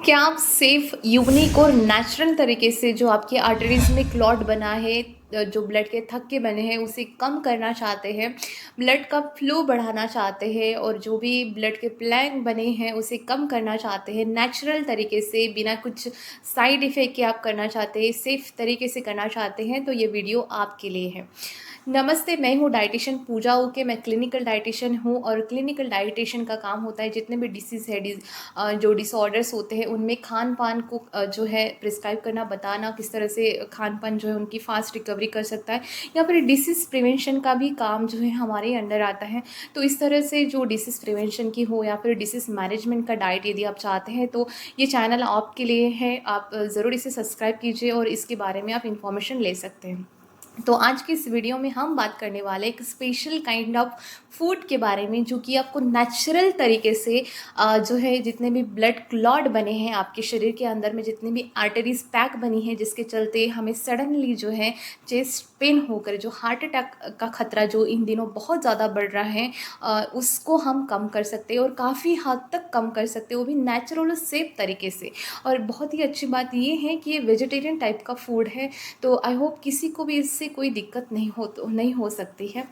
क्या आप safe, unique और नेचुरल तरीके से जो आपकी आर्टरीज में क्लॉट बना है, जो ब्लड के थक्के बने हैं उसे कम करना चाहते हैं, ब्लड का फ्लो बढ़ाना चाहते हैं और जो भी ब्लड के प्लैंक बने हैं उसे कम करना चाहते हैं, नेचुरल तरीके से बिना कुछ साइड इफ़ेक्ट के आप करना चाहते हैं, सेफ़ तरीके से करना चाहते हैं, तो ये वीडियो आपके लिए है। नमस्ते, मैं हूँ डाइटिशियन पूजा ओके। मैं क्लिनिकल डाइटिशियन हूँ और क्लिनिकल डाइटिशियन का काम होता है जितने भी डिसीज़ है, जो डिसऑर्डर्स होते हैं उनमें खान पान को जो है प्रिस्क्राइब करना, बताना किस तरह से खान पान जो है उनकी फास्ट रिकवरी कर सकता है, या फिर डिसीज़ प्रिवेंशन का भी काम जो है हमारे अंडर आता है। तो इस तरह से जो डिसीज़ प्रिवेंशन की हो या फिर डिसीज़ मैनेजमेंट का डाइट यदि आप चाहते हैं तो ये चैनल आपके लिए है। आप ज़रूर इसे सब्सक्राइब कीजिए और इसके बारे में आप इन्फॉर्मेशन ले सकते हैं। तो आज की इस वीडियो में हम बात करने वाले एक स्पेशल काइंड ऑफ फूड के बारे में, जो कि आपको नेचुरल तरीके से जो है जितने भी ब्लड क्लॉट बने हैं आपके शरीर के अंदर में, जितनी भी आर्टरीज पैक बनी है जिसके चलते हमें सडनली जो है चेस्ट पेन होकर जो हार्ट अटैक का खतरा जो इन दिनों बहुत ज़्यादा बढ़ रहा है, उसको हम कम कर सकते हैं और काफ़ी हद तक कम कर सकते हैं, वो भी नेचुरल और सेफ तरीके से। और बहुत ही अच्छी बात ये है कि ये वेजिटेरियन टाइप का फूड है, तो आई होप किसी को भी इससे कोई दिक्कत नहीं हो सकती है।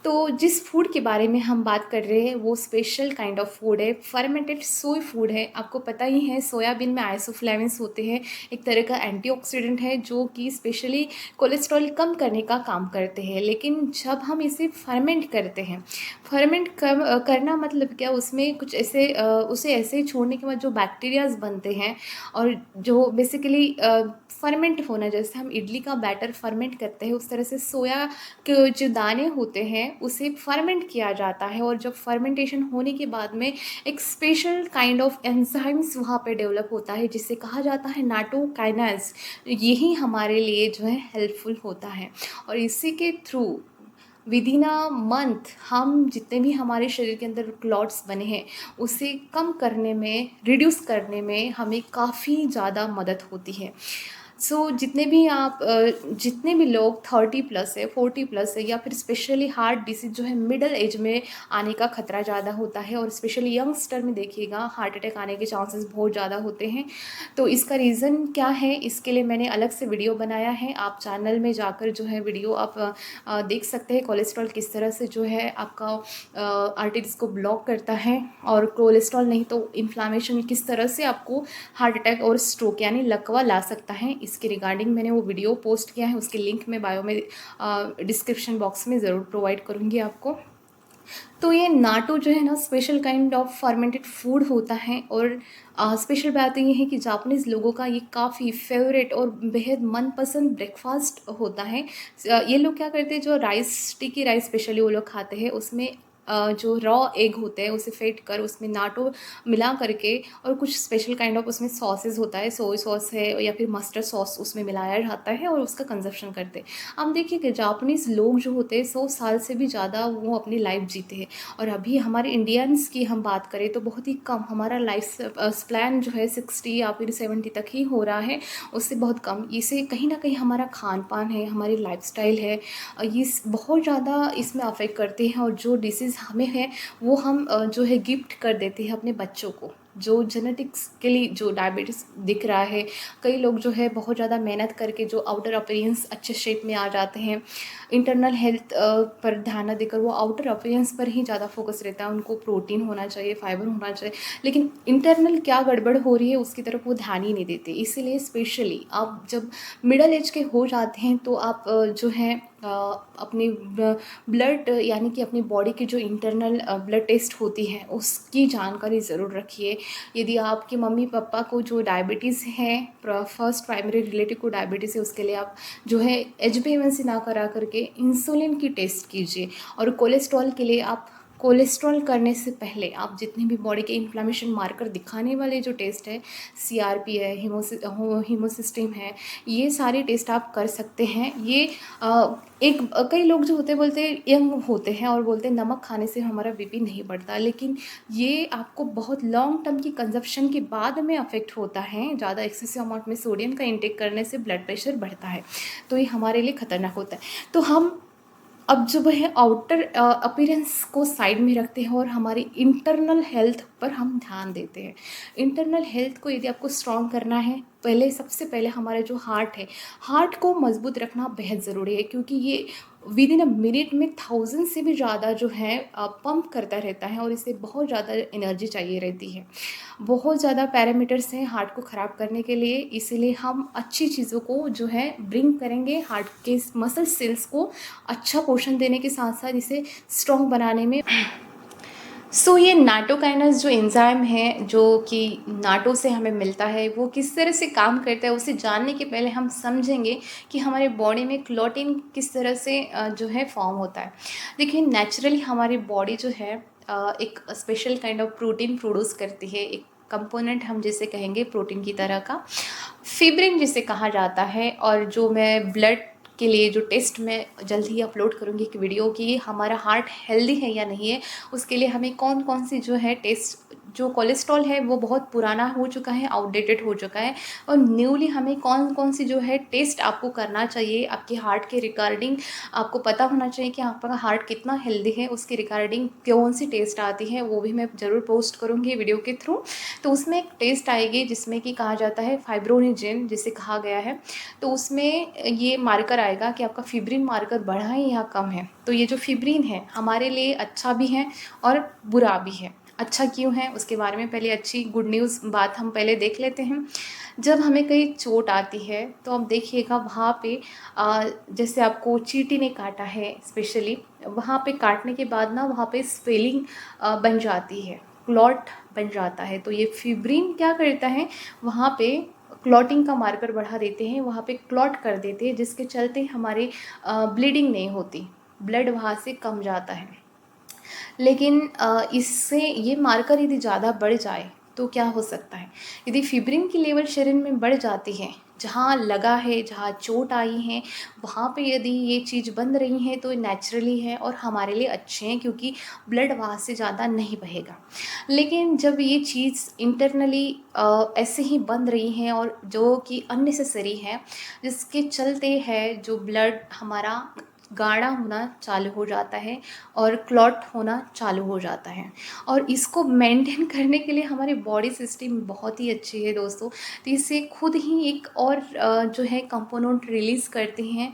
तो जिस फूड के बारे में हम बात कर रहे हैं वो स्पेशल काइंड ऑफ फूड है, फर्मेंटेड सोया फूड है। आपको पता ही है सोयाबीन में आइसोफ्लेविन्स होते हैं, एक तरह का एंटीऑक्सीडेंट है जो कि स्पेशली कोलेस्ट्रॉल कम करने का काम करते हैं। लेकिन जब हम इसे फर्मेंट करते हैं, करना मतलब क्या, उसमें कुछ ऐसे उसे ऐसे ही छोड़ने के बाद जो बैक्टीरियाज बनते हैं और जो बेसिकली फर्मेंट होना, जैसे हम इडली का बैटर फर्मेंट करते हैं उस तरह से सोया के जो दाने होते हैं उसे फर्मेंट किया जाता है। और जब फर्मेंटेशन होने के बाद में एक स्पेशल काइंड ऑफ एंजाइम्स वहाँ पे डेवलप होता है जिसे कहा जाता है नाटोकाइनेज। यही हमारे लिए जो है हेल्पफुल होता है और इसी के थ्रू विदिन अ मंथ हम जितने भी हमारे शरीर के अंदर क्लॉट्स बने हैं उसे कम करने में, रिड्यूस करने में हमें काफ़ी ज़्यादा मदद होती है। जितने भी लोग 30+ है, 40+ है, या फिर स्पेशली हार्ट डिसीज जो है मिडल एज में आने का खतरा ज़्यादा होता है और स्पेशली यंगस्टर में देखिएगा हार्ट अटैक आने के चांसेस बहुत ज़्यादा होते हैं। तो इसका रीज़न क्या है, इसके लिए मैंने अलग से वीडियो बनाया है। आप चैनल में जाकर जो है वीडियो आप देख सकते हैं, कोलेस्ट्रॉल किस तरह से जो है आपका आर्टरीज को ब्लॉक करता है, और कोलेस्ट्रॉल नहीं तो इन्फ्लामेशन किस तरह से आपको हार्ट अटैक और स्ट्रोक यानी लकवा ला सकता है। इसके रिगार्डिंग मैंने वो वीडियो पोस्ट किया है, उसके लिंक मैं बायो में डिस्क्रिप्शन बॉक्स में ज़रूर प्रोवाइड करूँगी आपको। तो ये नाटो जो है ना special kind of fermented food होता है और स्पेशल बात ये है कि जापानीज़ लोगों का ये काफ़ी फेवरेट और बेहद मनपसंद ब्रेकफास्ट होता है। ये लोग क्या करते हैं, जो राइस, स्टिकी राइस स्पेशली वो लोग खाते हैं, उसमें जो रॉ एग होते हैं उसे फेंट कर उसमें नाटो मिला करके और कुछ स्पेशल काइंड ऑफ उसमें सॉसेस होता है, सोया सॉस है या फिर मस्टर्ड सॉस उसमें मिलाया जाता है और उसका कंजप्शन करते हैं। आप देखिए कि जापानीज़ लोग जो होते हैं 100 साल से भी ज़्यादा वो अपनी लाइफ जीते हैं, और अभी हमारे इंडियंस की हम बात करें तो बहुत ही कम हमारा लाइफ स्पैन जो है 60 या फिर 70 तक ही हो रहा है, उससे बहुत कम। इसे कहीं ना कहीं हमारा खान पान है, हमारी लाइफस्टाइल है, ये बहुत ज़्यादा इसमें अफेक्ट करते हैं। और जो डिसीज़ हमें है वो हम जो है गिफ्ट कर देते हैं अपने बच्चों को, जो जेनेटिक्सली जो डायबिटीज़ दिख रहा है। कई लोग जो है बहुत ज़्यादा मेहनत करके जो आउटर अपीयरेंस अच्छे शेप में आ जाते हैं, इंटरनल हेल्थ पर ध्यान न देकर वो आउटर अपीयरेंस पर ही ज़्यादा फोकस रहता है। उनको प्रोटीन होना चाहिए, फाइबर होना चाहिए, लेकिन इंटरनल क्या गड़बड़ हो रही है उसकी तरफ वो ध्यान ही नहीं देते। इसीलिए स्पेशली आप जब मिडल एज के हो जाते हैं तो आप जो है अपनी ब्लड यानी कि अपनी बॉडी की जो इंटरनल ब्लड टेस्ट होती है उसकी जानकारी ज़रूर रखिए। यदि आपके मम्मी पापा को जो डायबिटीज़ है, फर्स्ट प्राइमरी रिलेटिव को डायबिटीज़ है, उसके लिए आप जो है HbA1c ना करा करके इंसुलिन की टेस्ट कीजिए। और कोलेस्ट्रॉल के लिए आप कोलेस्ट्रॉल करने से पहले आप जितने भी बॉडी के इन्फ्लामेशन मार्कर दिखाने वाले जो टेस्ट है, CRP है, हीमोसिस्टीन है, ये सारे टेस्ट आप कर सकते हैं। ये कई लोग जो होते हैं बोलते हैं यंग होते हैं और बोलते हैं नमक खाने से हमारा BP नहीं बढ़ता, लेकिन ये आपको बहुत लॉन्ग टर्म की कंजप्शन के बाद में अफेक्ट होता है। ज़्यादा एक्सेसिव अमाउंट में सोडियम का इंटेक करने से ब्लड प्रेशर बढ़ता है, तो ये हमारे लिए ख़तरनाक होता है। तो हम अब जो है आउटर अपीयरेंस को साइड में रखते हैं और हमारी इंटरनल हेल्थ पर हम ध्यान देते हैं। इंटरनल हेल्थ को यदि आपको स्ट्रॉन्ग करना है, पहले सबसे पहले हमारा जो हार्ट है, हार्ट को मजबूत रखना बेहद ज़रूरी है, क्योंकि ये विद इन अ मिनट में 1000 से भी ज़्यादा जो है पंप करता रहता है और इसे बहुत ज़्यादा एनर्जी चाहिए रहती है। बहुत ज़्यादा पैरामीटर्स हैं हार्ट को ख़राब करने के लिए, इसीलिए हम अच्छी चीज़ों को जो है ब्रिंग करेंगे, हार्ट के मसल सेल्स को अच्छा पोषण देने के साथ साथ इसे स्ट्रॉन्ग बनाने में। ये नाटोकाइनस जो एंजाइम है जो कि नाटो से हमें मिलता है, वो किस तरह से काम करता है उसे जानने के पहले हम समझेंगे कि हमारे बॉडी में क्लॉटिन किस तरह से जो है फॉर्म होता है। देखिए, नेचुरली हमारी बॉडी जो है एक special kind of protein produce करती है, एक कंपोनेंट हम जिसे कहेंगे प्रोटीन की तरह का, फिब्रिन जिसे कहा जाता है। और जो मैं ब्लड के लिए जो टेस्ट मैं जल्द ही अपलोड करूँगी एक वीडियो कि हमारा हार्ट हेल्दी है या नहीं है, उसके लिए हमें कौन कौन सी जो है टेस्ट, जो कोलेस्ट्रॉल है वो बहुत पुराना हो चुका है, आउटडेटेड हो चुका है, और न्यूली हमें कौन कौन सी जो है टेस्ट आपको करना चाहिए आपके हार्ट के रिगार्डिंग। आपको पता होना चाहिए कि आपका हार्ट कितना हेल्दी है, उसके रिगार्डिंग कौन सी टेस्ट आती है, वो भी मैं ज़रूर पोस्ट करूँगी वीडियो के थ्रू। तो उसमें एक टेस्ट आएगी जिसमें कि कहा जाता है फाइब्रोनिजिन जिसे कहा गया है। तो उसमें ये मार्कर आएगा कि आपका फिब्रिन मार्कर बढ़ा है या कम है। तो ये जो फिब्रिन है हमारे लिए अच्छा भी है और बुरा भी है। अच्छा क्यों है उसके बारे में पहले अच्छी गुड न्यूज़ बात हम पहले देख लेते हैं। जब हमें कहीं चोट आती है तो आप देखिएगा वहाँ पे जैसे आपको चींटी ने काटा है स्पेशली, वहाँ पे काटने के बाद ना वहाँ पे स्वेलिंग बन जाती है, क्लॉट बन जाता है। तो ये फिब्रिन क्या करता है, वहाँ पे क्लॉटिंग का मार्कर बढ़ा देते हैं, वहाँ पे क्लॉट कर देते हैं, जिसके चलते हमारे ब्लीडिंग नहीं होती, ब्लड वहाँ से कम जाता है। लेकिन इससे ये मार्कर यदि ज़्यादा बढ़ जाए तो क्या हो सकता है, यदि फिब्रिन की लेवल शरीर में बढ़ जाती है, जहाँ लगा है, जहाँ चोट आई है, वहाँ पे यदि ये चीज़ बंद रही है तो नेचुरली है और हमारे लिए अच्छे हैं, क्योंकि ब्लड वहाँ से ज़्यादा नहीं बहेगा। लेकिन जब ये चीज़ इंटरनली ऐसे ही बंद रही है और जो कि अननेसेसरी है, जिसके चलते है जो ब्लड हमारा गाढ़ा होना चालू हो जाता है और क्लॉट होना चालू हो जाता है। और इसको मेंटेन करने के लिए हमारी बॉडी सिस्टम बहुत ही अच्छी है दोस्तों। तो इसे खुद ही एक और जो है कंपोनेंट रिलीज़ करते हैं,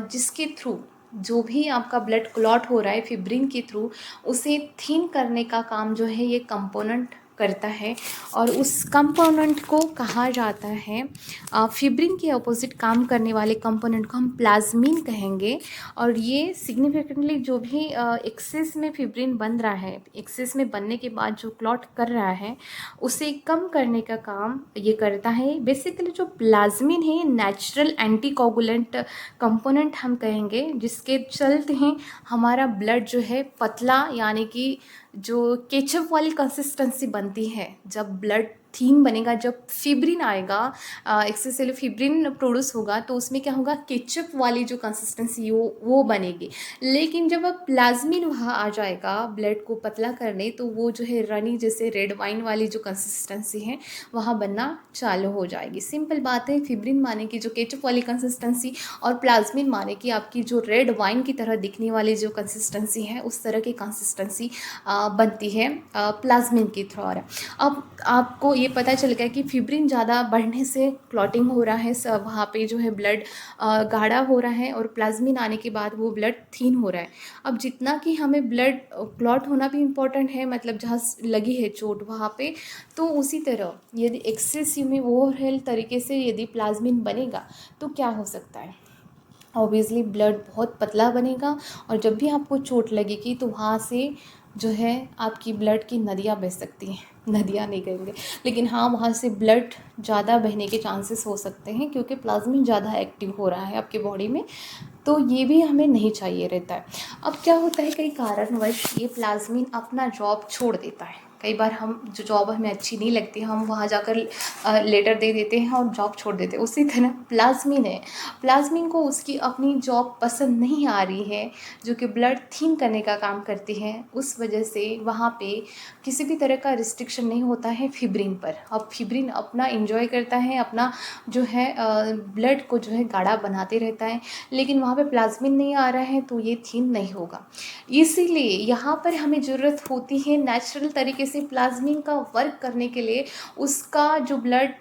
जिसके थ्रू जो भी आपका ब्लड क्लॉट हो रहा है फिब्रिन के थ्रू, उसे थिन करने का काम जो है ये कंपोनेंट करता है। और उस कंपोनेंट को कहा जाता है, फिब्रिन के अपोजिट काम करने वाले कंपोनेंट को हम प्लाज्मिन कहेंगे। और ये सिग्निफिकेंटली जो भी एक्सेस में फिब्रिन बन रहा है, एक्सेस में बनने के बाद जो क्लॉट कर रहा है, उसे कम करने का काम ये करता है। बेसिकली जो प्लाज्मिन है नेचुरल एंटीकोगुलेंट कंपोनेंट हम कहेंगे, जिसके चलते हैं हमारा ब्लड जो है पतला, यानी कि जो केचप वाली कंसिस्टेंसी बनती है। जब ब्लड थीन बनेगा, जब फिब्रिन आएगा, एक्सेसिव फिब्रिन प्रोड्यूस होगा, तो उसमें क्या होगा, केचप वाली जो कंसिस्टेंसी वो बनेगी। लेकिन जब अब प्लाज्मिन वहाँ आ जाएगा ब्लड को पतला करने, तो वो जो है रनी जैसे रेड वाइन वाली जो कंसिस्टेंसी है वहाँ बनना चालू हो जाएगी। सिंपल बात है, फिब्रिन माने की जो केचप वाली कंसिस्टेंसी और प्लाज्मिन माने की आपकी जो रेड वाइन की तरह दिखने वाली जो कंसिस्टेंसी है, उस तरह की कंसिस्टेंसी बनती है प्लाज्मिन के थ्रू। अब आपको ये पता चल गया कि फिब्रिन ज़्यादा बढ़ने से क्लॉटिंग हो रहा है, वहाँ पे जो है ब्लड गाढ़ा हो रहा है, और प्लाज्मिन आने के बाद वो ब्लड थीन हो रहा है। अब जितना कि हमें ब्लड क्लॉट होना भी इम्पॉर्टेंट है, मतलब जहाँ लगी है चोट वहाँ पे, तो उसी तरह यदि एक्सेसिव में ओवरऑल तरीके से यदि प्लाज्मिन बनेगा तो क्या हो सकता है, ऑब्वियसली ब्लड बहुत पतला बनेगा। और जब भी आपको चोट लगेगी तो वहाँ से जो है आपकी ब्लड की नदियाँ बह सकती हैं, नदियाँ नहीं कहेंगे, लेकिन हाँ वहाँ से ब्लड ज़्यादा बहने के चांसेस हो सकते हैं, क्योंकि प्लाज्मिन ज़्यादा एक्टिव हो रहा है आपके बॉडी में। तो ये भी हमें नहीं चाहिए रहता है। अब क्या होता है, कई कारणवश ये प्लाज्मिन अपना जॉब छोड़ देता है, कई बार हम जो जॉब हमें अच्छी नहीं लगती हम वहाँ जाकर लेटर दे देते हैं और जॉब छोड़ देते हैं। उसी तरह प्लाज्मिन है, प्लाज्मिन को उसकी अपनी जॉब पसंद नहीं आ रही है जो कि ब्लड थिन करने का काम करती है, उस वजह से वहाँ पे किसी भी तरह का रिस्ट्रिक्शन नहीं होता है फिब्रिन पर। अब फिब्रिन अपना इंजॉय करता है, अपना जो है ब्लड को जो है गाढ़ा बनाते रहता है, लेकिन वहाँ पे प्लाज्मिन नहीं आ रहा है तो ये थिन नहीं होगा। इसीलिए यहाँ पर हमें ज़रूरत होती है नेचुरल तरीके से प्लाज्मिन का वर्क करने के लिए, उसका जो ब्लड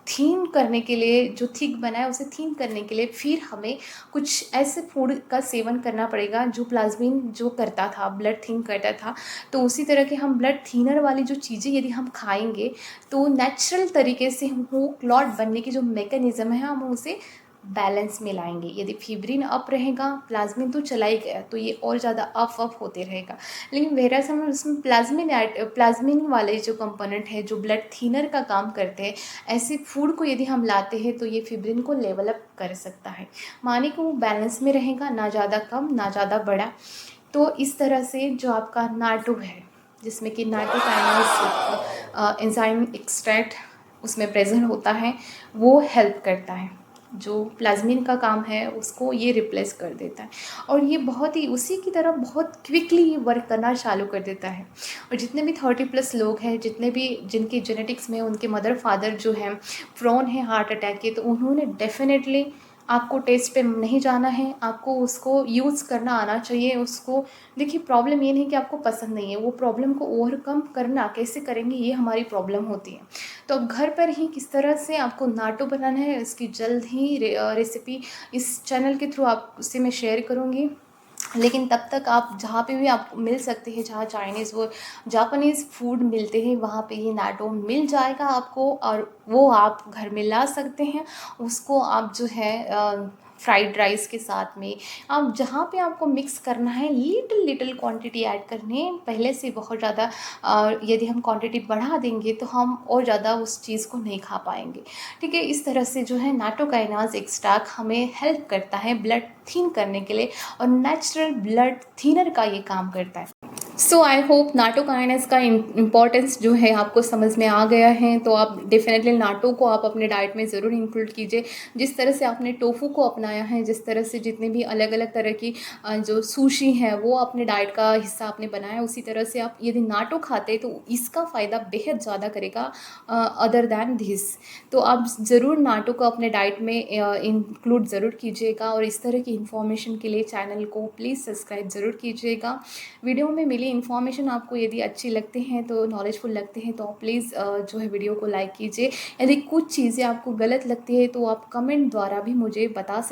थीन करने के लिए, जो थिक बना है उसे थीन करने के लिए फिर हमें कुछ ऐसे फूड का सेवन करना पड़ेगा जो प्लाज्मिन जो करता था, ब्लड थिन करता था। तो उसी तरह के हम ब्लड थिनर वाली जो चीज़ें यदि हम खाएंगे तो नेचुरल तरीके से वो क्लॉट बनने की जो मैकेनिज़्म है हम उसे बैलेंस में लाएंगे। यदि फिब्रिन अप रहेगा, प्लाज्मिन तो चला ही गया, तो ये और ज़्यादा अप होते रहेगा। लेकिन वेरस हम उसमें प्लाज्मिन वाले जो कंपोनेंट है जो ब्लड थिनर का काम करते हैं, ऐसे फूड को यदि हम लाते हैं तो ये फिब्रिन को लेवल अप कर सकता है, माने कि वो बैलेंस में रहेगा, ना ज़्यादा कम ना ज़्यादा बड़ा। तो इस तरह से जो आपका नाटो है, जिसमें कि नाटोकाइनेज एंजाइम एक्सट्रैक्ट उसमें प्रेजेंट होता है, वो हेल्प करता है। जो प्लाज्मिन का काम है उसको ये रिप्लेस कर देता है और ये बहुत ही उसी की तरह बहुत क्विकली वर्क करना चालू कर देता है। और जितने भी 30+ लोग हैं, जितने भी जिनके जेनेटिक्स में उनके मदर फादर जो हैं प्रोन है हार्ट अटैक के, तो उन्होंने डेफिनेटली आपको टेस्ट पे नहीं जाना है, आपको उसको यूज़ करना आना चाहिए। उसको देखिए, प्रॉब्लम ये नहीं कि आपको पसंद नहीं है, वो प्रॉब्लम को ओवरकम करना कैसे करेंगे ये हमारी प्रॉब्लम होती है। तो अब घर पर ही किस तरह से आपको नाटो बनाना है, इसकी जल्द ही रेसिपी इस चैनल के थ्रू आप उससे मैं शेयर करूँगी। लेकिन तब तक आप जहाँ पे भी आपको मिल सकते हैं, जहाँ चाइनीज़ वो जापानीज़ फूड मिलते हैं वहाँ पे ये नाटो मिल जाएगा आपको, और वो आप घर में ला सकते हैं। उसको आप जो है फ्राइड राइस के साथ में आप जहाँ पे आपको मिक्स करना है, लिटिल क्वांटिटी ऐड करने पहले से बहुत ज़्यादा। यदि हम क्वांटिटी बढ़ा देंगे तो हम और ज़्यादा उस चीज़ को नहीं खा पाएंगे। ठीक है, इस तरह से जो है नाटोकाइनाज एक्सट्रैक्ट हमें हेल्प करता है ब्लड थिन करने के लिए, और नेचुरल ब्लड थिनर का ये काम करता है। सो आई होप नाटोकाइनेज का इम्पॉर्टेंस जो है आपको समझ में आ गया है। तो आप डेफिनेटली नाटो को आप अपने डाइट में ज़रूर इंक्लूड कीजिए। जिस तरह से आपने टोफू को अपनाया है, जिस तरह से जितने भी अलग अलग तरह की जो सुशी है वो अपने डाइट का हिस्सा आपने बनाया, उसी तरह से आप यदि नाटो खाते तो इसका फ़ायदा बेहद ज़्यादा करेगा अदर दैन दिस। तो आप ज़रूर नाटो को अपने डाइट में इंक्लूड ज़रूर कीजिएगा, और इस तरह की इन्फॉर्मेशन के लिए चैनल को प्लीज़ सब्सक्राइब ज़रूर कीजिएगा। वीडियो में मिली इन्फॉर्मेशन आपको यदि अच्छी लगती हैं, तो नॉलेजफुल लगते हैं, तो प्लीज़ जो है वीडियो को लाइक कीजिए। यदि कुछ चीज़ें आपको गलत लगती है तो आप कमेंट द्वारा भी मुझे बता सकते